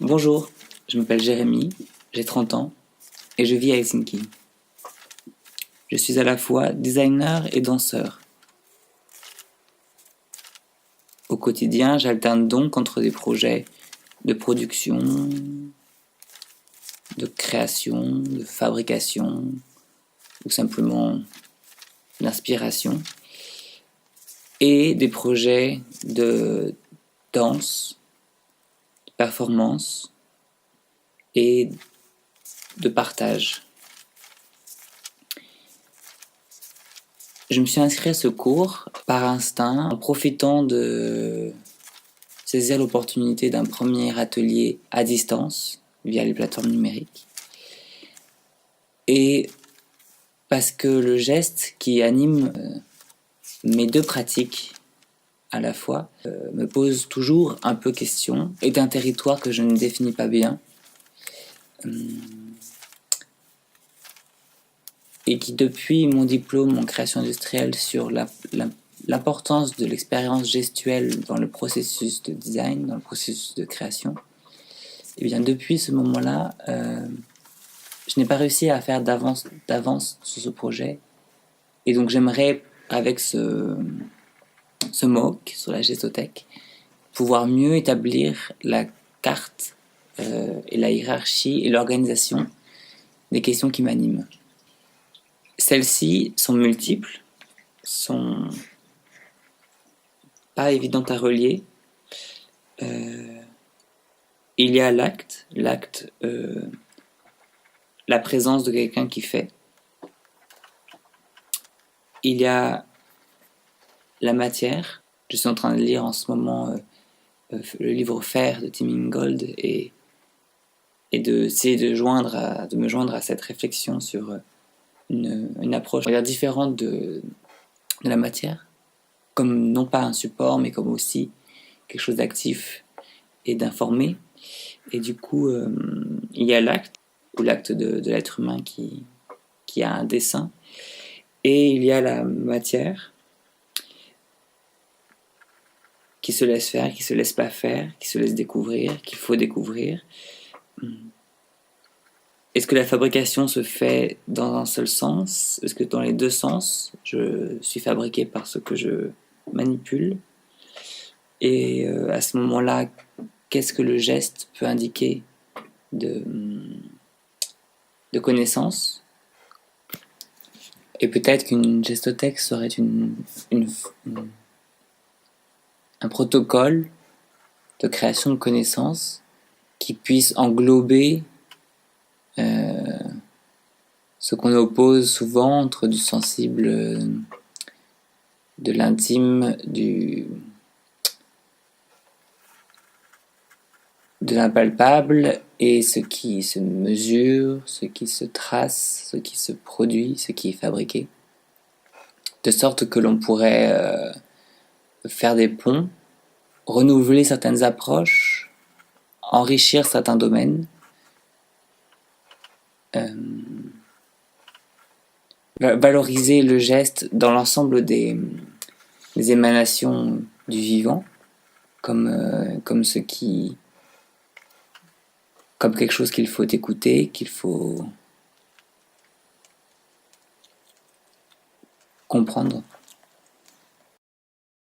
Bonjour, je m'appelle Jérémy, j'ai 30 ans et je vis à Helsinki. Je suis à la fois designer et danseur. Au quotidien, j'alterne donc entre des projets de production, de création, de fabrication ou simplement d'inspiration et des projets de danse, de performance et de partage. Je me suis inscrit à ce cours par instinct, en profitant de saisir l'opportunité d'un premier atelier à distance via les plateformes numériques. Et parce que le geste qui anime mes deux pratiques à la fois me pose toujours un peu question, et d'un territoire que je ne définis pas bien, et qui depuis mon diplôme en création industrielle sur l'importance de l'expérience gestuelle dans le processus de design, dans le processus de création, et bien depuis ce moment-là, je n'ai pas réussi à faire d'avance sur ce projet. Et donc j'aimerais, avec ce MOOC sur la gestothèque, pouvoir mieux établir la carte et la hiérarchie et l'organisation des questions qui m'animent. Celles-ci sont multiples, sont pas évidentes à relier. Il y a l'acte, la présence de quelqu'un qui fait. Il y a la matière. Je suis en train de lire en ce moment le livre Faire de Tim Ingold et d'essayer de me joindre à cette réflexion sur une approche différente de la matière, comme non pas un support, mais comme aussi quelque chose d'actif et d'informé. Et du coup, il y a l'acte, ou l'acte de l'être humain qui a un dessin, et il y a la matière qui se laisse faire, qui se laisse pas faire, qui se laisse découvrir, qu'il faut découvrir. Est-ce que la fabrication se fait dans un seul sens? Est-ce que dans les deux sens, je suis fabriqué par ce que je manipule? Et à ce moment-là, qu'est-ce que le geste peut indiquer de connaissance? Et peut-être qu'une gestothèque serait un protocole de création de connaissances qui puisse englober ce qu'on oppose souvent entre du sensible, de l'intime, de l'impalpable, et ce qui se mesure, ce qui se trace, ce qui se produit, ce qui est fabriqué. De sorte que l'on pourrait faire des ponts, renouveler certaines approches, enrichir certains domaines, valoriser le geste dans l'ensemble des émanations du vivant, comme quelque chose qu'il faut écouter, qu'il faut comprendre.